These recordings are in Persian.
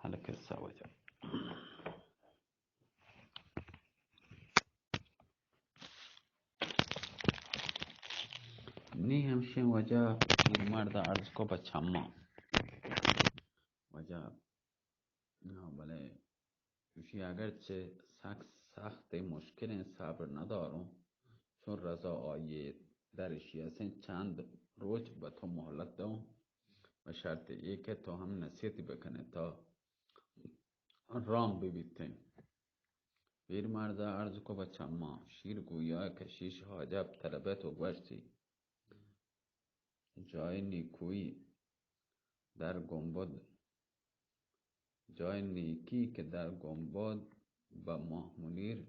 لك السوجة. نی همشین وجه پیرمرد عرض کو بچما وجه نه بله یوشی اگرچه سخت مشکل صبر ندارم، چون رضا آیه درشی هستن چند روز به تو مهلت دهم و شرط ای که تو هم نصیحتی بکنه تا رام ببیتیم. پیرمرد عرض کو بچما شیر گویا کشیش حاجب طلبت و گوشتی جای نیکویی در گنبد، جای نیکی که در گنبد با ماه منیر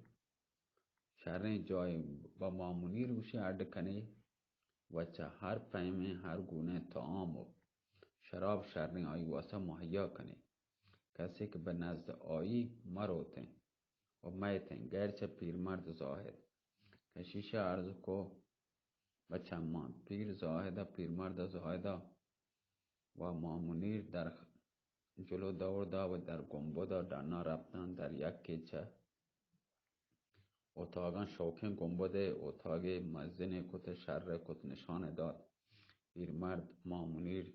شرن جای با ماه منیر وشی عرض کنی و چه هر پیمه هر گونه طعام و شراب شرن آیی واسه مهیا کنی. کسی که به نزد آیی مروتن و میتن گرچه پیرمرد زاهد کشیش عرض کو بچه ما پیر زاهده پیرمرد زاهده و ماه منیر در جلو دور دا و در گنبد دانا رفتن در یک کیچه اتاقان شوکن گنبد اتاق مزن کت شر کت نشان داد. پیرمرد ماه منیر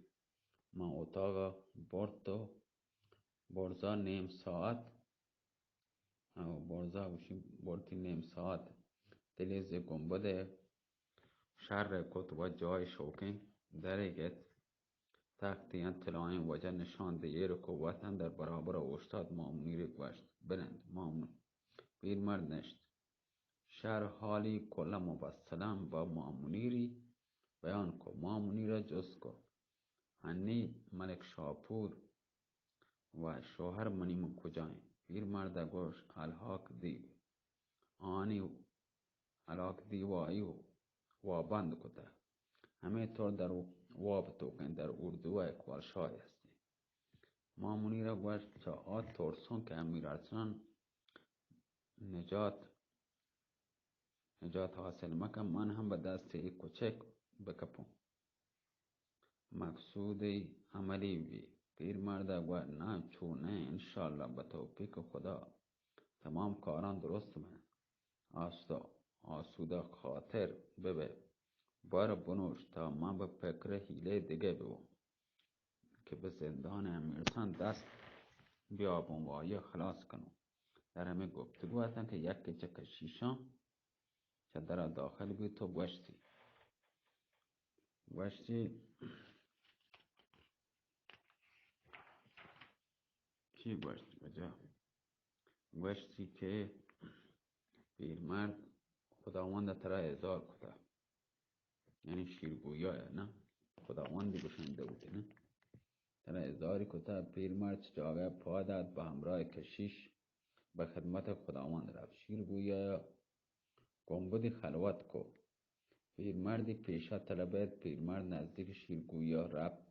ما اتاقا برد و برزا نیم ساعت برزا وشی برتی نیم ساعت دلیز گنبد شر کت و جای شوکن درگت تختی طلایین وجه نشان دیر قوتن در برابر استاد ماه منیر گوشت بلند ماه پیرمرد نشت شهر حالی کل مبسلم با ماه منیری بیان کو ماه منیر جز کو هنی ملک شاپور و شوهر منیم کجاییم. پیرمرد گوش الحاق دیو آنی الحاق دیو آیو و بند کده همه طور در واب توکن در اردو اکوال شای هستی. ماه منیر گوشت چه آت ترسون که امیر ارسلان نجات حاصل مکم من هم به دست یک کوچک بکپم مقصود عملی بی. پیرمرد گوشت نه چونه انشالله به توفیق خدا تمام کاران درست من آسوده خاطر ببه بار بنوش تا من به فکر حیله دیگه ببم که به زندان امیرسان دست بیابم و آیه خلاص کنم. در همه گفتگو هستن که یک کچه کشیشان که در داخل بی تو گوشتی چی گوشتی بجا گوشتی که پیرمرد خداوند ترا اعزار کده یعنی شیرگویا نه خداوندی بشنده بوده نه ترا اعزاری کده. پیرمرد جاگه پا داد به همراه کشیش به خدمت خداوند رفت. شیرگویا گنبدی خلوت کو پیرمردی پیشا طلبت. پیرمرد نزدیک شیرگویا رفت.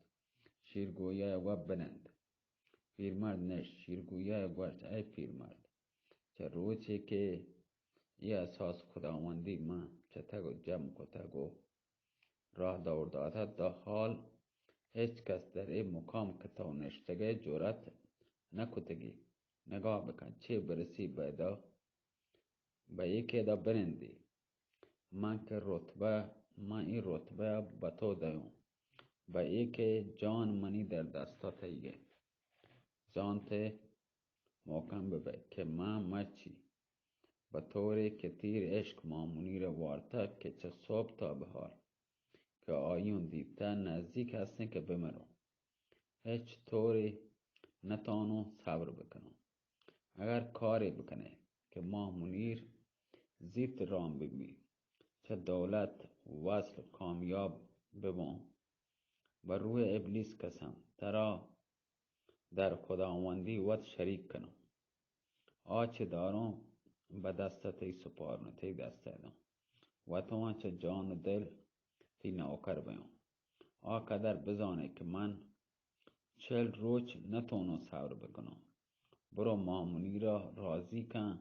شیرگویا و بلند پیرمرد نشت. شیرگویا گوشت ای پیرمرد چه روچه که ای اساس خداوندی من چه تگ و جمع کتگ و راه دور داده دا حال هیچ کس در این مقام که تو نشتگه جرات نکتگی. نگاه بکن چه برسی بیدا به یکی دا برندی من این رتبه به تو دیم به ای که جان منی در دستات ایگه زانت محکم ببه که من مرچی به طوری که تیر عشق ماه منیر وارتا که چه صبح تا بهار که آیون دیتا نزدیک هستن که بمرو هیچ طوری نتانو صبر بکنم. اگر کاری بکنه که ماه منیر زیت رام ببی چه دولت وصل کامیاب ببون و روح ابلیس کسم ترا در خداوندی ود شریک کنم. آچه دارم به دستت ای سپارم تی دست دارم و تو چه جان و دل تی نوکر بیام. قدر بزانه که من 40 روز نتونم صبر بکنم. برو ماه منیر را راضی کن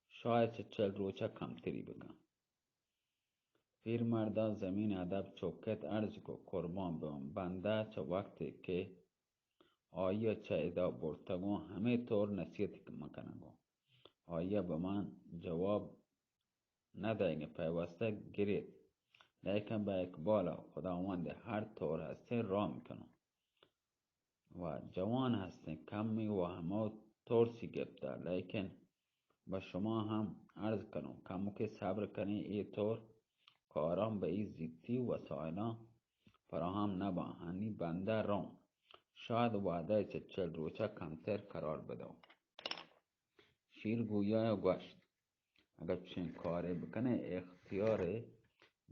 شاید چه 40 روز کمتری بکن. پیرمردا زمین ادب چوکت عرض کو قربان بم بنده چه وقتی که آیا چه ادا برتگو همه طور نصیحت مکنگو. آیا به من جواب ندهینگه پیوسته گرید، لیکن به اقبال خداوند هر طور هسته را میکنم و جوان هستین کمی و همه ترسی گفته، لیکن به شما هم عرض کنم کمو که صبر کنی ای طور کارم به این زیدی وساینا فراهم نبا هنی بنده روم شاید وعده چه 40 روزه کمتر قرار بدم. شیر گویا گوشت اگر چنین کاری بکنه اختیار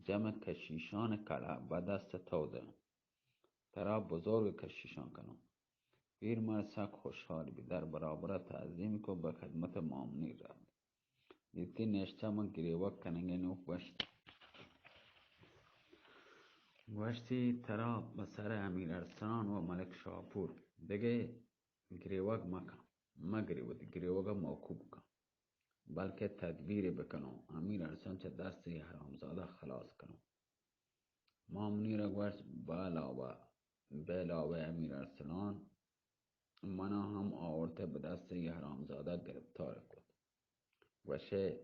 جمع کشیشان کله به دست تو دهم، ترا بزرگ کشیشان کنم. پیرمرد سخت خوشحال بود، در برابر تعظیم کو به خدمت مامونی رفت. دیتی نشته من گریوک کننگه نو گوشتی ترا به سر امیر ارسلان و ملک شاپور دیگه گریوک مکن، مگریود گریوک موکوب کن، بلکه تدبیر بکنم امیر ارسلان چه دست حرامزاده خلاص کنم. مامونی را گوشت بلاوه امیر ارسلان منا هم آورده به دست حرامزاده گرفتار کد. وشه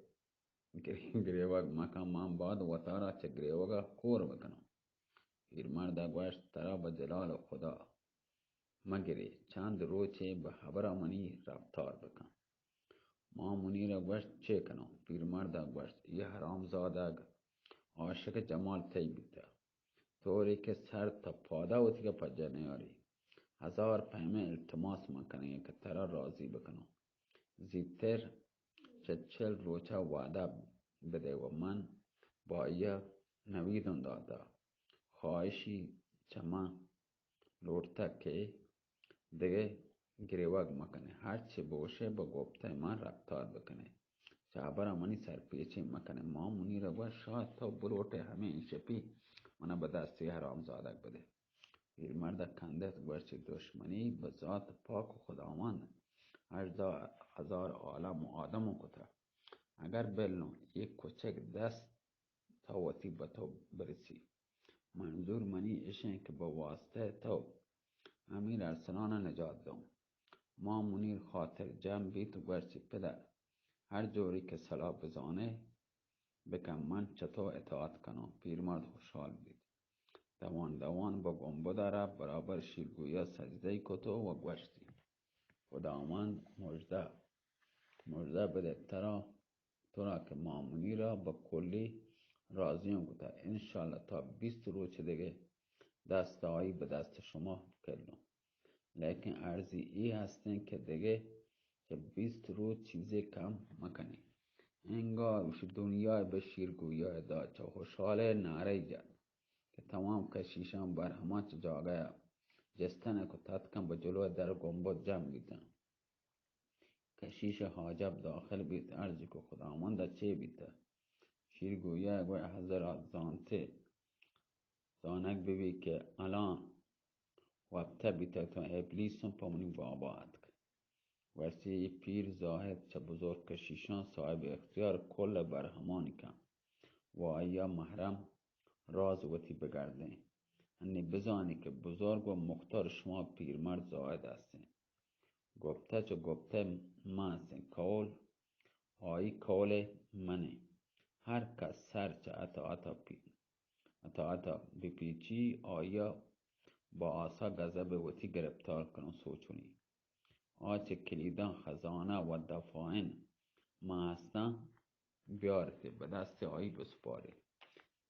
گریوک مکن من بعد و تارا چه گریوک کور بکنم. پیرمرد گوشت ترا به جلال خدا مگری چند روچه به خبر منی رفتار بکن. مامونی را گوشت چه کنم. پیرمرد گوشت یه حرام زاده عاشق جمال تی بیده، طوری که سر تا پاده و تیگه پجه نیاری. 1000 پیمه التماس مکنه که ترا راضی بکنم. زیدتر چه 40 روچه وعده بده و من با ایه نویدون داده. خواهشی چه من لورته که دیگه گریوک مکنه، هرچی باشه با گفته من رفتار بکنه، شعبر منی سرپیچی مکنه. مامونی را باید شاید تا بلوته همه این شپی منو به دستی حرام زادک بده. پیرمرد کندت گوشت دشمنی به ذات پاک و خداوند 80,000 عالم و آدم و کتا. اگر بلنو یک کوچک دست تا وطی به تو برسی، منظور منی اشن که با واسطه تو امیر ارسلان نجات دم. مامونی خاطر جمع بیت و گوشتی پدر هر جوری که صلاح بزانه بکن من چطور اطاعت کنم. پیرمرد خوشحال بود. دوان با گنبد را برابر شیرگویا سجده کتو و گوشتی خداوند مژده بده ترا که مامونی را با کلی راضیم کتا. انشالله تا 20 روز دیگه دست آیی به دست شما کردم، لیکن عرضی ای هستن که دیگه که 20 روز چیزی کم مکنی. انگار وش دنیا به شیرگویا داد چه خوشحاله نعره جد که تمام کشیشان بر همه جاگه جستن که تاتکن به جلو در گنبد جمع بیدن. کشیش حاجب داخل بیت عرضی که خداوند چه بیده. شیرگویا گوی حضرات زانک ببی که الان وقت بیته تا ابلیسون پامونی باباد که وشتی پیر زاهد چه بزرگ کشیشان صاحب اختیار کل برهمانی کن و آیا محرم راز وطی بگرده. هنی بزانی که بزرگ و مختار شما پیرمرد زاهد هستین. گفته چه گفته من هستین کول آیی کول منه. هر کس سر چه اطاعتا بپیچی آیا با آسا غضب وطی گرفتار کنو سوچونی. آچه کلیدان خزانه و دفاعن ما هستن بیارده به دست آیی بسپاری.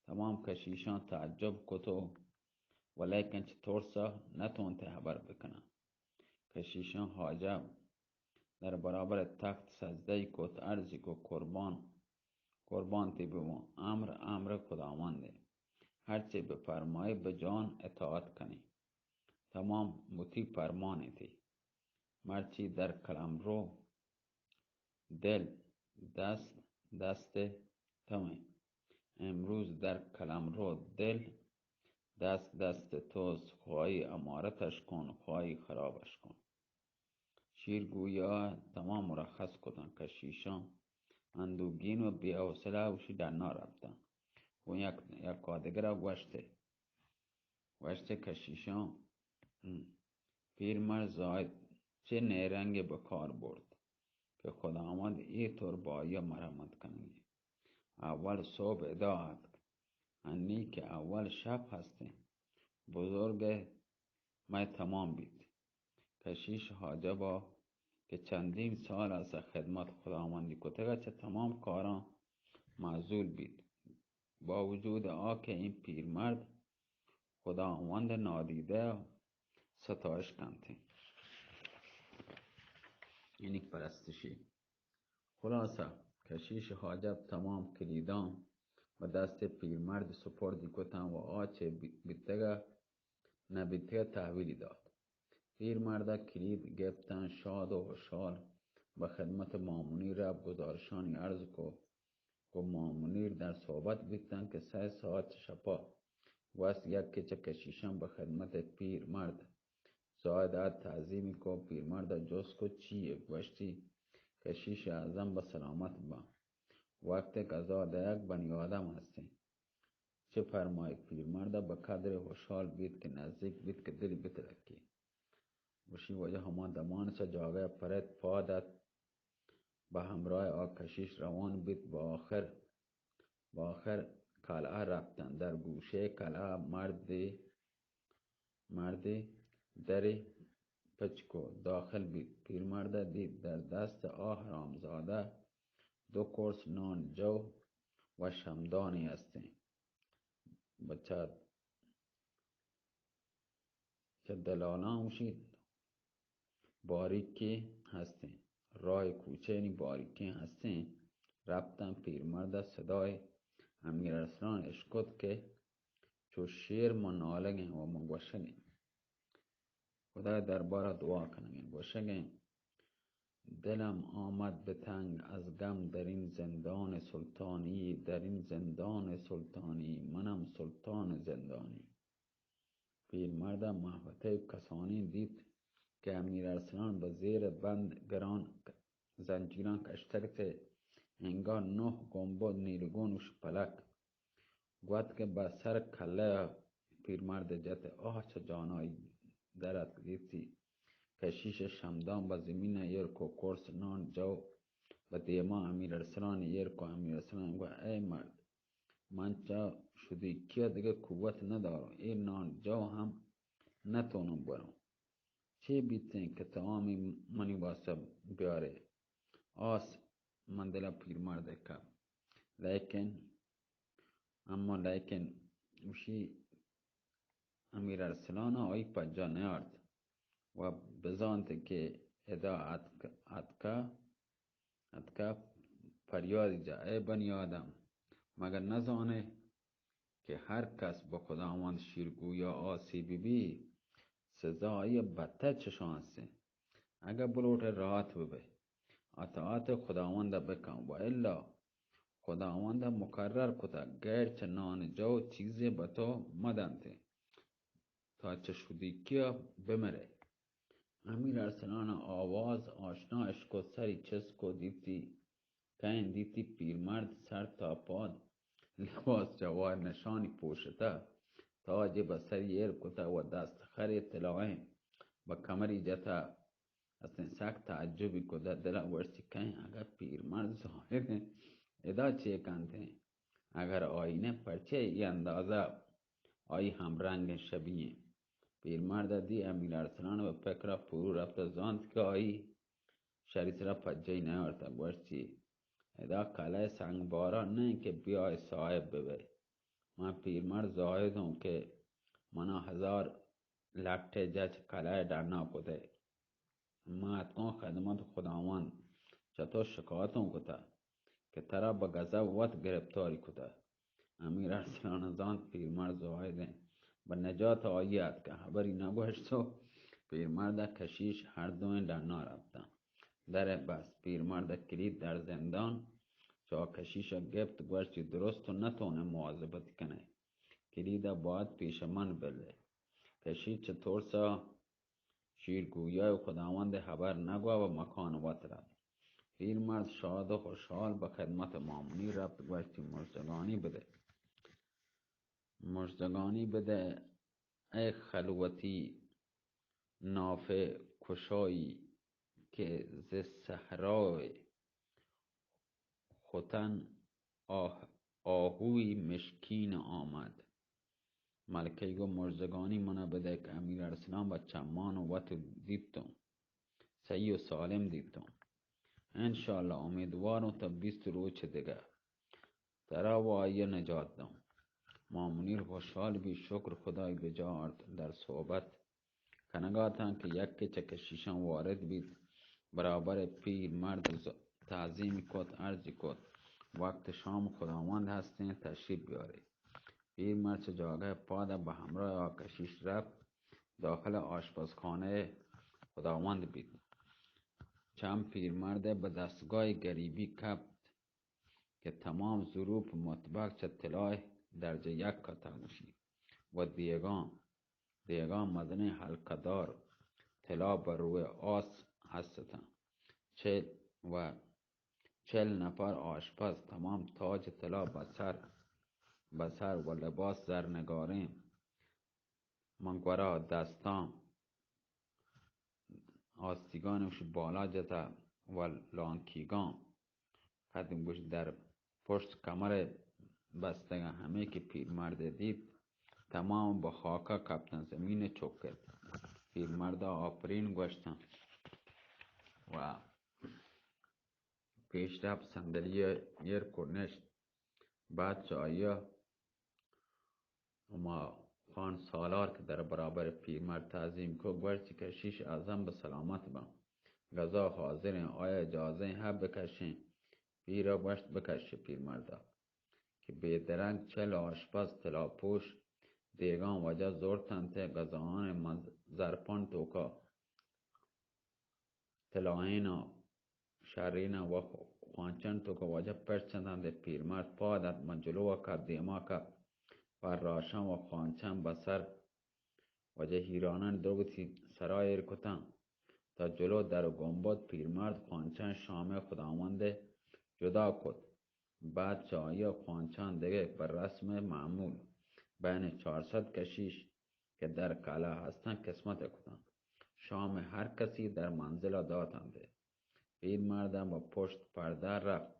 تمام کشیشان تعجب کتو ولیکن چه ترسا نتونته خبر بکنن. کشیشان حاجب در برابر تخت سجده کت عرضی که قربان تی بمون امر خداونده، هرچه بفرمایی به جان اطاعت کنی. تمام مطیع فرمانی تی. مرچی در قلمرو دل دست تمه. امروز در قلمرو دل دست توست، خواهی امارتش کن خواهی خرابش کن. شیرگویا تمام مرخص کدن. کشیشان اندوگین و بی حوصله وشی در نا رفتن و یک کادگر گوشته کشیشان پیرمرد زاید چه نیرنگ به کار برد که خداوند اینطور با یا مرحمت کنه. اول صبح اداعت هنی که اول شب هسته بزرگ ما تمام بید. کشیش حاجبا که چندین سال از خدمت خداوندی کتگه چه تمام کاران معزول بید. با وجود آنکه این پیرمرد خداوند نادیده ستایش کنته، یعنی پرستشی. خلاصه کشیش حاجب تمام کلیدان و دست پیرمرد سپردی کتن و آچه بیتگه نبیتگه تحویلی داد. پیرمرد کلید گفتن شاد و خوشحال به خدمت مامونیر رب گزارشانی عرض کو مامونیر در صحبت بیتن که 3 ساعت شپا وست یک کچه کشیشن به خدمت پیرمرد زایدت تعظیمی کو. پیرمرد جز کو چیه گوشتی کشیش اعظم به سلامت با وقت که ازاد یک بنی آدم هستی چه فرمای. پیرمرد به قدر خوشحال بید که نزدیک بید که دل بترکی وشی وجه همان دمانش جاگه پرد پادت به همراه آکشیش روان بید. با آخر قلعه رفتن. در گوشه قلعه مردی دری پچکو داخل بید. پیرمرد دید در دست حرامزاده 2 قرص نان جو و شمدانی هستند. بچه که دلانا وشید باریکی هستند. راه کوچه یعنی باریکی هستند. رفتن. پیرمرد صدای امیر ارسلان اشکد که چو شیر منالگه و مگوشگه خدای دربار دعا کنگه گوشگه دلم آمد به تنگ از غم در این زندان سلطانی منم سلطان زندانی. پیرمرد محوطه کسانی دید که امیر ارسلان به زیر بند گران زنجیران کشتگت انگار 9 گنبد نیلگون و شپلک گوید که به سر کله پیرمرد جت چه جانایی درت دیتی. کشیش شمدان به زمین یرکو قرص نان جو و دیما امیر ارسلان یرکو. امیر ارسلان گوید ای مرد من چه شدی که دیگه قوت ندارم این نان جو هم نتونم برم چه بیتین که تمامی منی واسه بیاره. من دل پیرمرد کم لیکن وشی امیر ارسلان آئی پجا نیارد و بزانت که ادا اتکا فریاد جا ای بنی آدم مگر نزانه که هر کس با خداوند شیرگویا آسیبی بی سزای بدتر چشان است. اگر بلوٹ راحت ببه اطاعت خداوند بکن و الا خداوند مقرر کتا گرچه نان جو چیزی به تو مدنته تا چه شدی کیا بمره. امیر ارسلان آواز آشنا اشکو سری چسکو دیتی پیرمرد سر تا پاد لباس جوار نشانی پوشتا تاج به سر یر کتا و دست خری طلائم و کمری جتا اصلا سخت تعجبی کده دل ورسی کن اگر پیرمرد ظاهره ادا چه کنده اگر آینه پرچه ای اندازه آئی هم رنگ شبیه. پیرمرد دی امیر ارسلان و فکر فرو رفت زاند که آئی شریط را پجه نیارده گوشتی ادا قلعه سنگبارا نه که بیای صاحب ببه. من پیرمرد زاهدم که منا 1000 لکته جچ قلعه در ناکده ما اتکان خدمت خداوند چطور شکایتم کتا که ترا با غضب وقت گرفتاری کتا. امیر ارسلان زاند پیرمرد زاهده به نجات آیت که خبری نگوشتو. پیرمرد کشیش هر دوین در نارفتن. در بس پیرمرد کلید در زندان چا کشیش گفت گوشتی درست و نتونه مواظبت کنه کلید باید پیش من بله. کشیش چطور سا شیرگویا و خداوند خبر نگو و مکان وط رفت. پیرمرد شاد و خوشحال به خدمت مامونی رفت گوشتی مژدگانی بده ای خلوتی نافه کشایی که ز صحرای ختن آهوی مشکین آمد. ملکه گو مرزگانی منو بده که امیر ارسلان و چمان و وطو دیتم صحیح و سالم دیتم. انشالله امیدوارم تا 20 روز دیگه ترا و آیه نجات دم. مامونیر خوشحال بی شکر خدای بجارد در صحبت کنگاتن که یک کچک شیشان وارد بید برابر پیر مرد تعظیم کد عرضی کد وقت شام خداوند هستین تشریف بیاره. پیر مرد جاگه پاده به همراه آکشیش رفت داخل آشپزخانه خداوند بید. چند پیرمرد به دستگاه گریبی کپت که تمام ظروف مطبق چه طلای درجه یک کتنشی و دیگان مدنه حلقدار طلا بر روی آس هستن. 40 نفر آشپز تمام تاج طلا بسر و لباس زرنگارین منگورا دستان آستیگانش بالا جتا و لانکیگان قدم گوش در پشت کمر بستگان همه که پیرمرد دید تمام با خاکا کپتن زمین چوک کرد. پیرمرد آفرین گوشتن و پیش رفت صندلی یر کرنشت. بعد چایا ما خان سالار که در برابر پیرمرد تعظیم کو گوشت که شیش اعظم به سلامت با غذا حاضرین آیا اجازه هم بکشین. پیرا گوشت بکشه پیرمردا که بیدرنگ 40 آشپز طلاپوش دیگان وجه زورتن ته غذاان زرپان توکا طلاهینا شرینا و خوانچن توکا وجه پرچندن ده پیرمرد پادت من جلو وکا دیما که فراشان و خوانچن بسر وجه هیرانان دوگتی سرایر کتن تا جلو در گنبد پیرمرد خوانچن شام خداوند جدا کد. بعد چایی خوانچان دیگه بر رسم معمول بین 400 کشیش که در کالا هستن قسمت کتن. شام هر کسی در منزل داتنده. پیر مردم با پشت پرده رفت.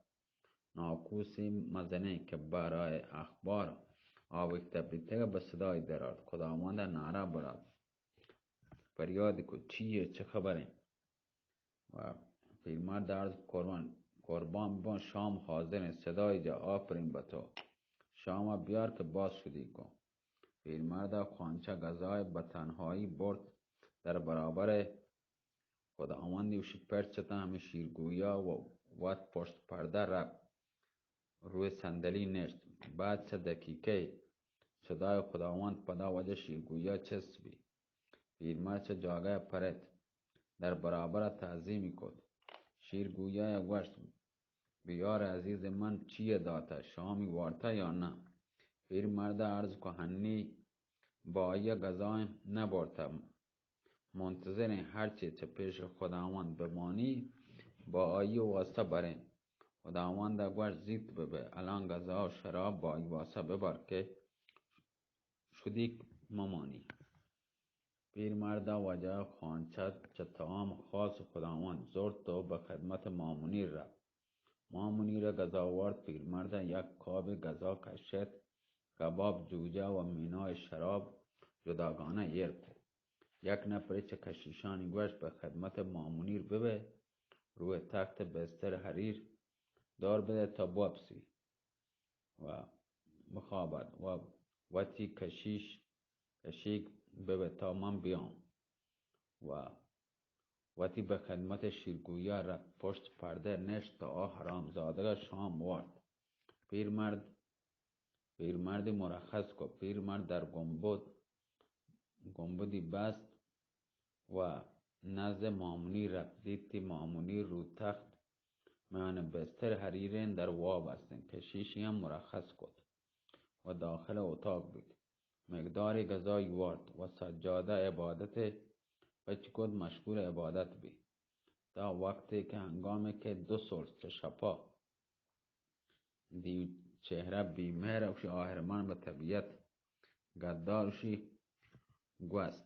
ناکوسی مزنه که برای اخبار آویخته بیتگه به صدای دراد خداوند نعره براد فریاد کو چیه چه خبره. و پیرمرد عرض قربان بان شام حاضر صدای جا آفرین به تو شام بیار که باز شدی کن. پیرمرد خوانچه غذای به تنهایی برد در برابر خداوندی وش پرچتا همه شیرگویا و وقت پشت پرده رفت روی صندلی نشت. بعد 3 دقیقه صدای خداوند پدا وجه شیرگویا چسبی. پیرمرد جاگه پرد در برابر تعظیمی کد. شیرگویا گوشت بیار عزیز من چیه داتا شامی وارتا یا نه. پیرمرد عرض که هنی با آیا غذای نبارتا منتظر هرچی چه پیش خداوند بمانی با آیا واسطه برین. خداوند گوشت زیت ببه الان غذا و شراب با آیا واسطه ببر که شدی ممانی. پیرمرد وجه خوانچه چه طعام خاص خداوند زرد تو به خدمت مامونیر رفت. مامونیر غذا ورد. پیرمرد یک کاب غذا کشت کباب جوجه و مینای شراب جداگانه یر کو. یک نفر چه کشیشانی گوشت به خدمت مامونیر ببه روی تخت بستر حریر دار بده تا بابسی و بخوابد و وقتی کشیک ببه تا من بیام و وقتی به خدمت شیرگویا رفت پشت پرده نشت تا حرام زادگاه شام ورد. پیرمرد مرخص کو. پیرمرد در گنبدی بست و نزد مامونی رفت. دیدی مامونی رو تخت میان بستر حریرین در واب هستن. کشیشی هم مرخص کد و داخل اتاق بود. مقداری غذای ورد و سجاده عبادت بچ کد مشغول عبادت بی تا وقتی که هنگامی که 2 سلس شپا دی چهره بیمهر وشی آهرمان به طبیعت گدارشی گوست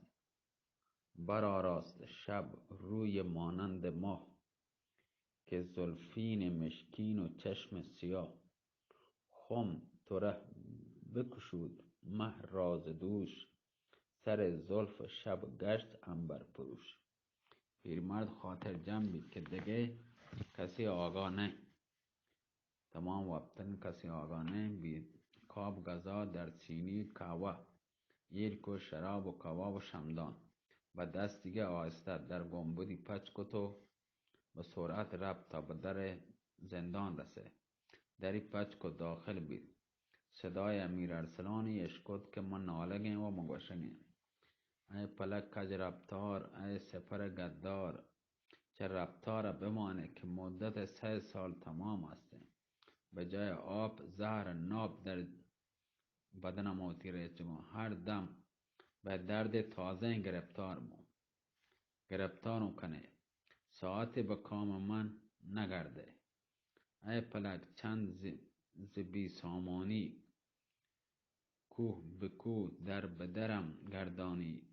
برآراست شب روی مانند ماه، که زلفین مشکین و چشم سیاه. خم تره بگشود مه راز دوش، سر زلف شب گشت عنبرپوش. پیرمرد خاطر جمع بید که دیگه کسی آگاه نه. تمام وقتن کسی آگاه نه بید. کاب غذا در سینی کاوه، یک و شراب و کباب و شمدان. و دست دیگه آهسته در گنبدی پچ کت و به سرعت رفت تا به در زندان رسه. دری پچ کت داخل بید. صدای امیر ارسلانی اشکد که ما نالگیم و مگوشگیم. ای پلک کج رفتار، ای سپر گدار، چه رفتار بمانه که مدت 3 سال تمام است. به جای آب زهر ناب در بدنم آتیره چگون. هر دم به درد تازه گرفتارم کنه. ساعتی به کام من نگرده. ای پلک چند ز بی سامانی، کوه به کوه در به درم گردانی.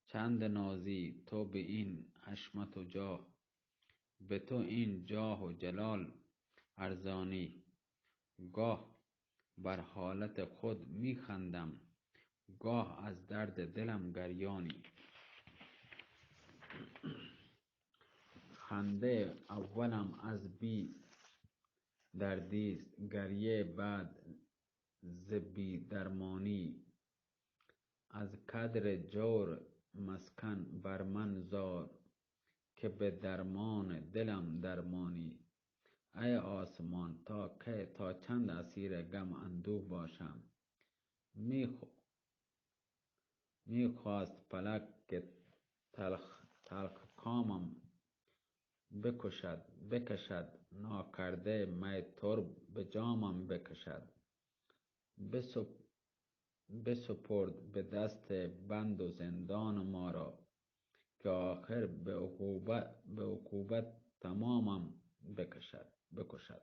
چند نازی تو به این حشمت و جاه، به تو این جاه و جلال ارزانی. گاه بر حالت خود می خندم، گاه از درد دلم گریانی. خنده اولم از بی دردیست، گریه بعد ز بی درمانی. از کدر جور مسکن بر من زار، که به درمان دلم درمانی. ای آسمان تا کی، تا چند اسیر غم اندوه باشم. میخواست فلک که تلخ کامم بکشد، ناکرده می تر به جامم بکشد. بسپرد به دست بند و زندان ما را، که آخر به عقوبت تمامم بکشد.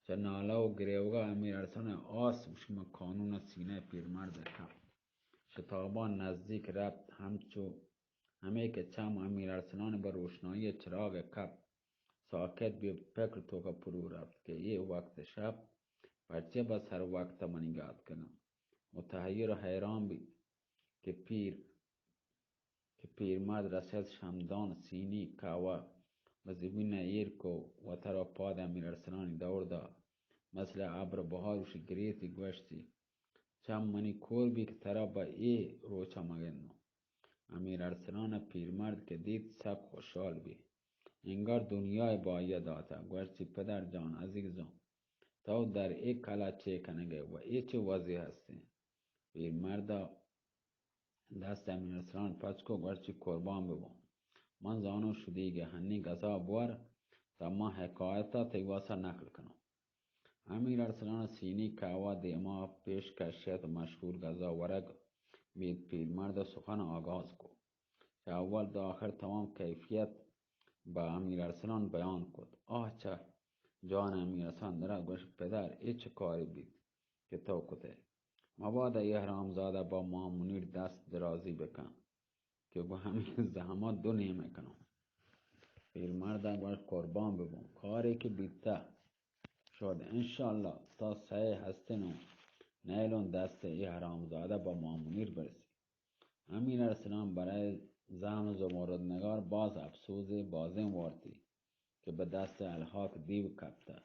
چه ناله و گریوگاه امیر ارسلان آس شما کانون سینه پیرمرد کم. شتابان نزدیک رفت، همه که چم امیر ارسلان به روشنایی چراغ کپ ساکت به فکر توقع فرو رفت که یه وقت شب پرچه بس هر وقت منیگات کنم. متحیر و حیران بید که پیرمرد رسید شمدان سینی کاوه و زمین ایرکو و ترا پاد امیر ارسلانی دور دا مثل ابر بهاروش گریتی گوشتی چم منی کور بی که ترا با ای روچا مگنو. امیر ارسلان پیرمرد که دید سب خوشحال بی، انگار دنیای باید داتا. گوشتی پدر جان عزیزم، تو در ای کلا چه کنگه و ای چه وضعی هستی؟ پیرمرد دست امیر ارسلان پچ کو گوشتی قربان ببون. من زانو شدیگه هنی غذا بور تا ما حکایتا تیواسا نقل کنم. امیر ارسلان سینی کاوا دیما پیش کشید مشهور غذا ورگ بید. پیرمرد سخن آغاز کو که اول تا آخر تمام کیفیت با امیر ارسلان بیان کد. آه چه جان امیر ارسلان درد گوشت پدر ای چه کاری بید که تو کده؟ مبادا یه حرامزاده با ما منیر دست درازی بکن که با همین زحمات دو نیمه کنم. پیرمردم گوشت قربان ببون، کاری که بیدته شد انشالله تا سعی هستنو نیلون دست ای حرامزاده با ما منیر برسی. امیر ارسلان برای زن زمرد نگار باز افسوس بازم وردی که به دست الحاق دیو کپته.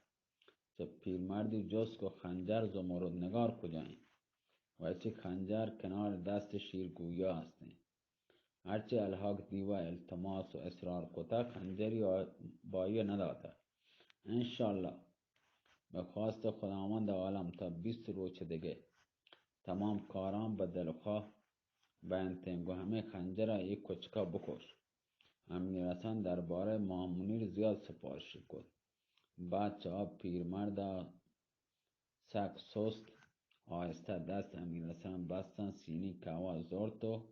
چه پیرمردی جز که خنجر زمرد نگار کجایی و چه خنجر کنار دست شیرگویا هستی. هرچه الحاق دیو التماس و اصرار کتا خنجری بایی نداده. انشالله به خواست خداوند عالم تا 20 روز دیگه تمام کاران به دلخواه بینتیم گو همه خنجر یک کچکا بکش. امیر حسن درباره مامونیر زیاد سفارش کد. بعد چه پیرمرد سک سست آهسته دست امیر حسن بستن سینی کوا زورت و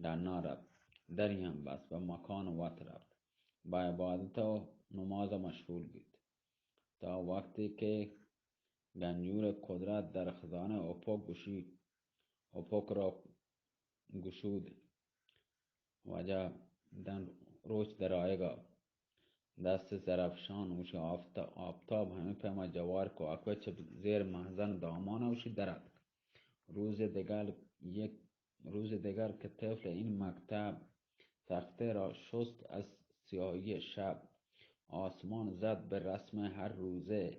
در نرفت. دری هم بست و مکان وقت رفت. با عبادت و نماز مشغول بود تا وقتی که گنجور قدرت در خزانه افق را گشود. وجه دن روچ در آیگا دست زرفشان وشی آفتاب همه پیما جوار کو اکوه چه زیر محزن دامان وشی درد. روز دیگر که طفل این مکتب تخته را شست از سیاهی شب، آسمان زد به رسم هر روزه،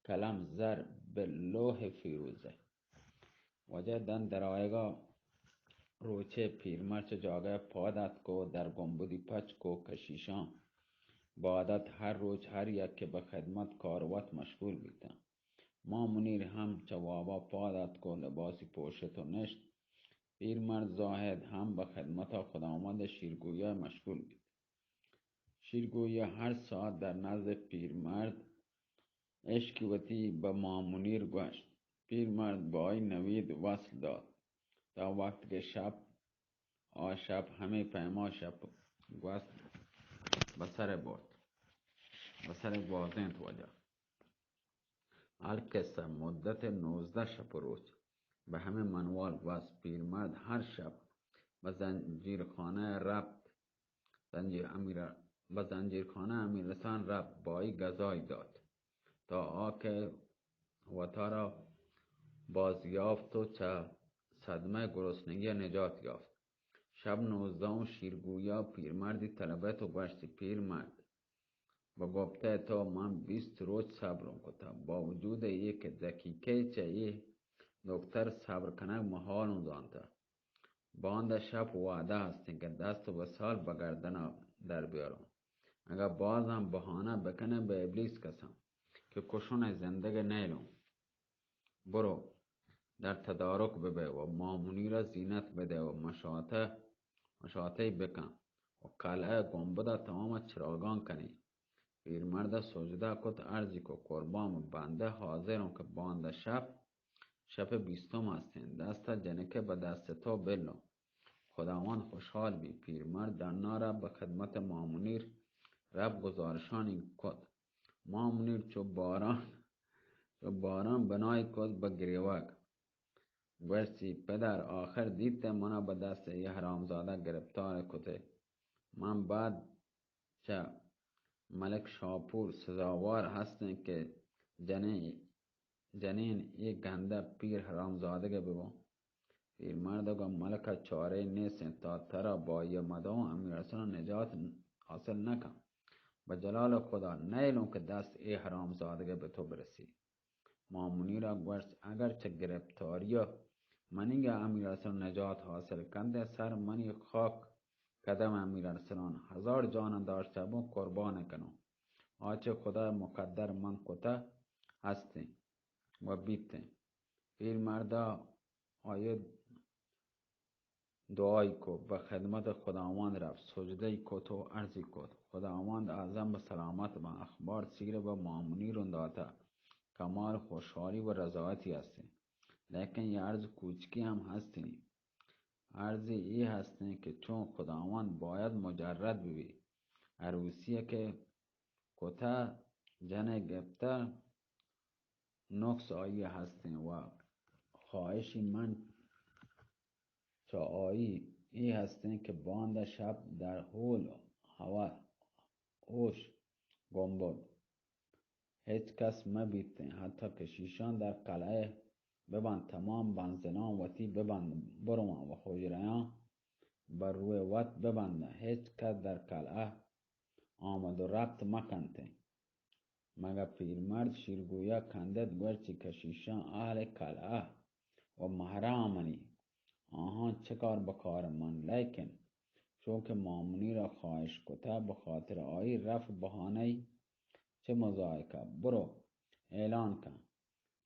کلم زر به لوح فیروزه. وجه دن در آیگا روچه پیرمرچ جاگه پادت کو در گنبدی پچ کو کشیشان بادت هر روز هر یک که به خدمت کاروت مشغول بیتن. ما منیر هم جوابا پادت کو لباسی پوشت و نشت، پیرمرد زاهد هم به خدمت خداوند شیرگویا مشغول بود. شیرگویا هر ساعت در نزد پیرمرد عشق وتی به ما منیر گشت. پیرمرد با این نوید وصل داد تا وقت که شب همه پیما شب گوست بسر برد بسر بازند وجه. القصه مدت 19 شب و روز به همه منوال گوست. پیرمرد هر شب به زنجیرخانه امیرحسن رفت بایی غذای داد تا آکه وطا را بازیافت و چه صدمه گرسنگی نجات یافت. شب 19 شیرگویا پیرمردی طلبت و گوشتی پیرمرد و گفته تا من 20 روز صبرم کتا، با وجود یک دقیقه چه دکتر صبر کنه محال دانتا. باند شب وعده هستین که دست و سال به گردن در بیارم. اگر بازم بهانه بکنه به ابلیس کسم که کشون زندگی نیلم. برو در تدارک ببه و مامونی را زینت بده و مشاطه بکن و قلعه گنبده تمام چراگان کنی. پیرمرد سجده کت عرضی که قربان بنده حاضرم که باند شب 20 هستین، دست جنکه به دست تو بلو. خداوند خوشحال بی. پیرمرد در ناره به خدمت مامونیر رب گزارشانی کد. مامونیر چو باران بنای کد به گریوک گوشتی پدر آخر دیده منا به دست ای حرامزاده گرفتار کده. من بعد چه ملک شاپور سزاوار هستن که جنین یک گنده پیر حرامزاده ببون. پیرمرد گفت ملک چاره نیست تا ترا با یه مدام امیرحسن نجات حاصل نکن. به جلال خدا نیلم که دست ای حرامزاده به تو برسی. مامونی را گوشت اگر چه گرفتاریا منیگه امیرحسن نجات حاصل کنده سر منی خاک قدم امیرحسن 1000 جان داشته بون قربان کنم. آچه خدا مقدر من کتا هستی و بیتی. پیرمرد آید دعای کو به خدمت خداوند رفت. سجده کت و عرضی کت خداوند اعظم به سلامت با اخبار سیر به مامونی رون داتا کمال خوشحالی و رضایتی هستی. لیکن یه عرض کوچکی هم هستی. عرضی ای هستی که چون خداوند باید مجرد ببی. عروسیه که کتا جن گفته نقص آیی هستی و خواهشی من چا آیی ای هستی که باند شب در حول هوا اوش گنبد هیچ کس مبیته حتی کشیشان در قلعه ببند تمام بنزنان وطی ببند بروان و حجریان بر روی وط ببنده. هیچ کس در قلعه آمد و ربط مکنده مگه پیرمرد شیرگویا کندد گرچه کشیشان اهل قلعه و محرمانی آهان چه کار بکار من. لیکن چون که مامونی را خواهش کتا به خاطر آیی رفت بهانه چه مزایکه. برو اعلان کن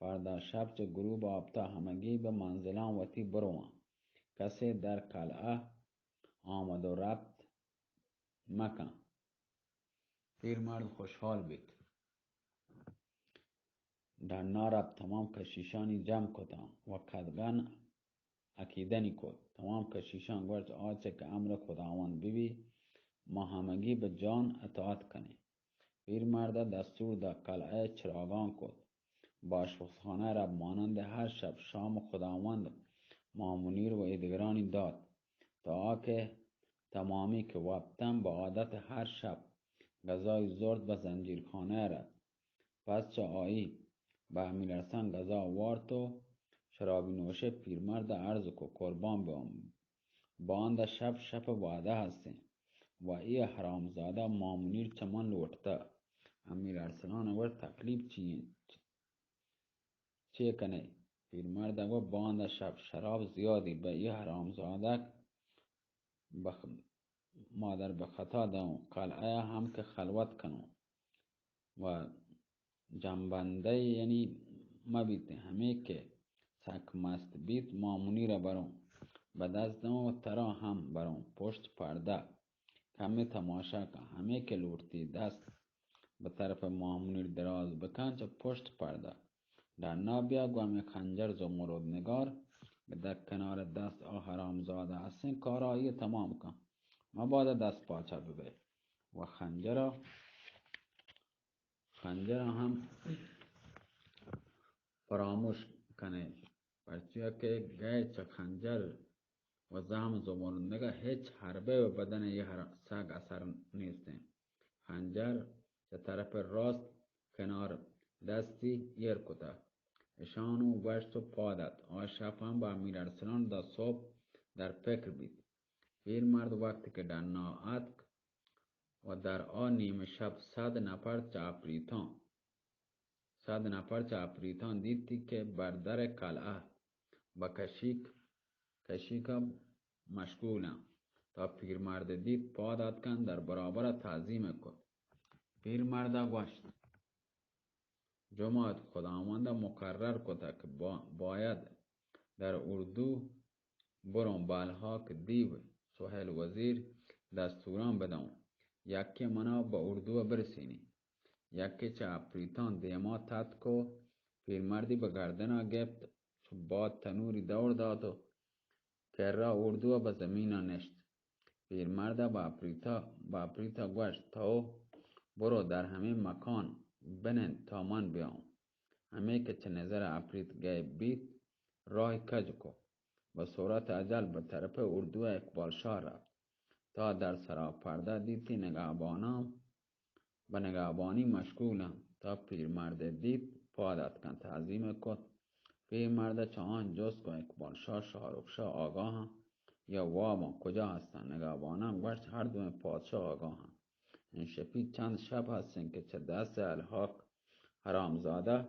فردا شب چه غروب آبتا همگی به منزلان وطی بروان. کسی در قلعه آمد و ربط مکن. پیرمرد خوشحال بید. در نارب تمام کشیشانی جمع کتا و قدغن عقیدنی کد. تمام کشیشان گوشت آچه که امر خداوند ببی ما همگی به جان اطاعت کنی. پیرمرد دستور در قلعه چراگان کد. باشخانه را مانند هر شب شام خداوند مامونیر و ادگرانی داد تا آکه تمامی که وقتاً با عادت هر شب غذای زرد و زنجیرخانه رد. پس چه آیی به امیرحسن غذا آورد و شرابی نوشه پیرمرد عرض کو قربان بیام باند شب وعده هستیم و ای حرامزاده مامونیر چمان لوٹتا. امیر ارسلان ور تکلیف چی کنه؟ پیرمرد گفت باند شراب زیادی به ای حرامزاده مادر به خطا دم قلعه هم که خلوت کنم و جنبنده یعنی مبیت همه که سک مست بیت مامونی را برم به دستم و ترا هم برم پشت پرده کمی تماشا کن. همه که لورتی دست به طرف مامونی دراز بکن چه پشت پرده در نابیا گومی خنجر زمرد نگار در کنار دست حرامزاده هستین کارایی تمام کن مبادا دست پاچه ببه و خنجر هم فراموش کنه پرچه که گیچ خنجر و زهم زمردنگا هیچ حربه و بدن یه سگ اثر نیستن. خنجر چه طرف راست کنار دستی ایر کتا اشانو وشت و پادت آشف هم با امیر ارسلان دا صبح در فکر بید. پیر مرد وقتی که در ناعت و در آن نیمه شب 100 نفر چاپریتان دیدی که بر در قلعه با کشیک مشغولم تا پیرمرد دید پادت کن در برابر تعظیم کن. پیرمرد گوشت جماعت خداوند مقرر کتا که باید در اردو برم بالها دیو سهیل وزیر دستوران بدم یکی منا با اردو برسینی یکی چاپریتان دیما تد کو پیرمردی به گردنا گفت چو باد تنوری دور داد و کره اردو به زمین نشت. پیرمرد با اپریتا گوشت تا برو در همین مکان بنن تا من بیام. همه که چه نظر اپریت گیب بید راه کج کو و صورت اجل به طرف اردو اقبال شاه رفت تا در سراپرده دیدی نگهبانم به نگهبانی مشغولم تا پیرمرد دید پادت کن تعظیم کن. پیرمرد چهان جز که اقبال شاه شاهرخ شاه آگاه یا وابا کجا هستن؟ نگهبانم گوشت هر دو پادشاه آگاه این شپید چند شب هستن که چه دست الحاق حرامزاده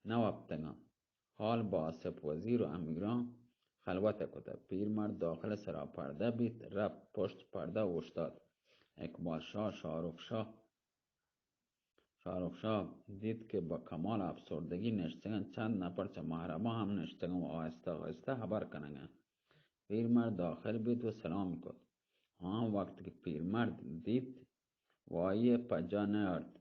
نوابتگم حال با سپ وزیر و امیران خلوت کده. پیرمرد داخل سراپرده بید رفت پشت پرده اوشتاد. اقبال شاه شاهرخ شاه دید که با کمال افسردگی نشتگن چند نفر چه محرمه هم نشتگن و آهسته خبر کنگن. پیرمرد داخل بید و سلام کد. آن وقت که پیرمرد دید وایی پجا نیارد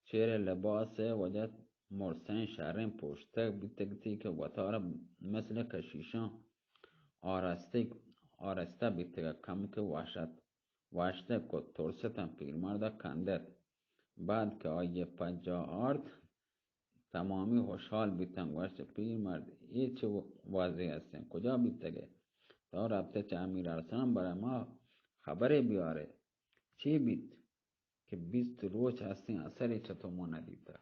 چیر لباس وجد مرسن شهرین پوشته بیتگتی که وطار مثل کشیشان آرسته بیتگه کم که واشته کد ترستن پیرمرد کندد. بعد که آیه پجا آرد تمامی خوشحال بیتن گوشت پیرمرد ای چه واضح هستن کجا بیتگه تا رفته چه امیر ارسلان برای ما خبری بیاره چی بیت که 20 روز هستین اثری چطور ما ندیده.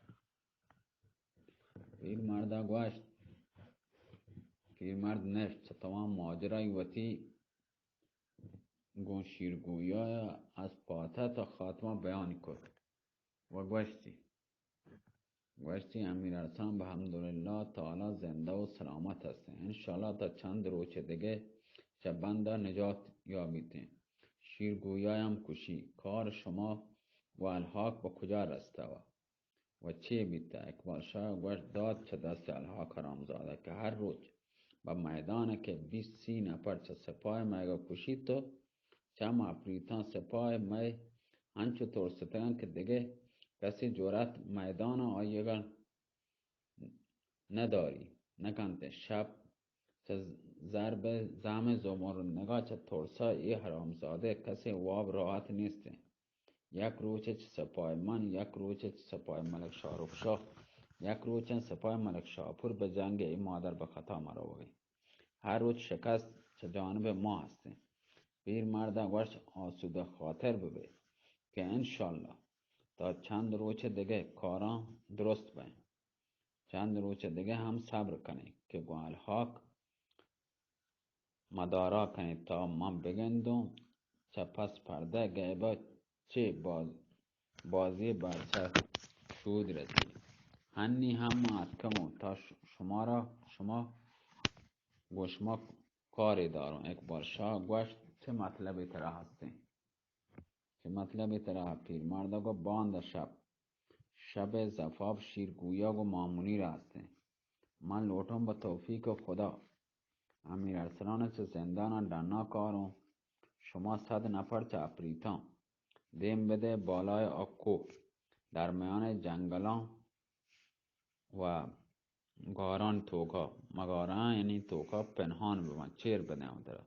پیرمرد نشت چه تمام ماجرای وطی گونشیرگویا از پاته تا خاتمه بیان کد و گوشتی امیر ارسلان به حمدالله تعالی زنده و سلامت هستین انشالله تا چند روز دیگه شبنده نجات یابیدین. شیرگویایم کشی کار شما و الحاق با کجا رسته و چی بیته؟ اقبال شاه گوشت داد چه دست الحاق حرامزاده که هر روز با میدانه که 20-30 نفر چه سپاه میگا کشید تو چه اپریتان سپاه می هنچو ترستگن که دیگه کسی جورت میدان آیگل نداری نکنده. شب چه ضرب زم زمر نگاه چه ترسا ای حرامزاده کسی واب راحت نیسته. یک روچه چه سپاه من یک روچه چه سپاه ملک شاهرخ شاه یک روچه سپاه ملک شاپور به جنگ این مادر به خطا مرا وگی هر روز شکست چه جانب ما هسته. پیرمرد گوشت آسوده خاطر ببی که انشالله تا چند روز دیگه کاران درست بین. چند روز دیگه هم صبر کنی که گوالهاک مدارا کنی تا من بگندم سپس پرده گیبه چه بازی بر سر شود رسید. هنی هم اتکمو تا شما گوشما کاری دارم. اکبر شاه گوشت چه مطلبی ترا هستی؟ چه مطلبی ترا؟ پیرمرد گو باند شب زفاف شیرگویا گو مامونی را هستی. من لوٹم با توفیق خدا. امیر ارسلان چه زندان دنا کارم. شما 100 نفر چه اپریتان دیم بده بالای اکو در میان جنگلان و گاران توکا مگاران یعنی توکا پنهان بمن چیر بدهم در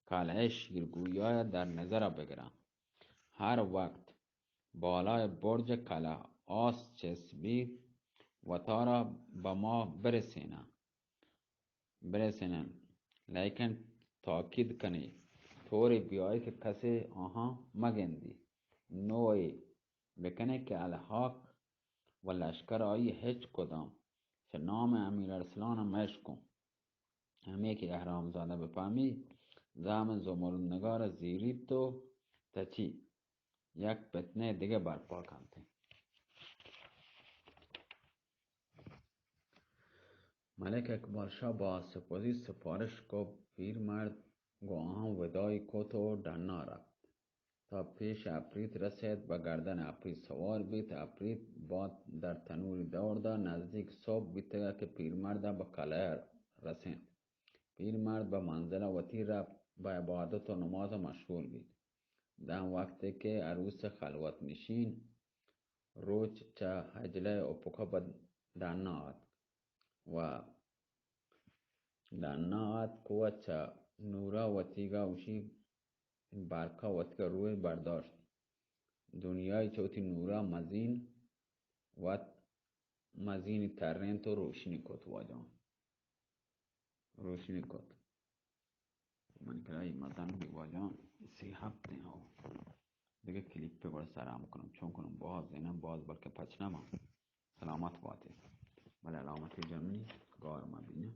قلعه شیرگویا در نظر بگیرم. هر وقت بالای برج قلعه آس چسبید و تا را به ما برسینن لیکن تاکید کنی طوری بیایی که کسی آها مگندی نوعی بکنه که الحاق و لشکر آیی هیچ کدام چه نام امیر ارسلان مشکم همه که احرام زاده بفهمی زم زمرنگار زیری تو تچی یک فتنه دیگه برپا کنتی. ملک اکبر شاه با سپاسی سفارش کو پیرمرد گو آن ودای کت و دنا رفت تا پیش افریت رسید و گردن افریت سوار بیت. افریت باد در تنوری دور داد. نزدیک صبح بیتگه که پیرمرد به قلعه رسید. پیرمرد به منزل وتی رفت به عبادت و نماز مشغول بید. در وقتی که عروس خلوت نشین روچ چه حجله اپکا به دنا آد و دنا آد که چه نورا وتیگا اوشی برکا وتیگا روی برداشت. دنیای چوتی نورا مزین ترین تو روشنی کت واجان روشنی کت من کرای مزن بی واجان 3 هفته ها دیگه کلیپ پر سرم کنم چون کنم باز اینم باز بلکه پچ نما سلامت باتی ولی علامتی جمعی گار ما بینه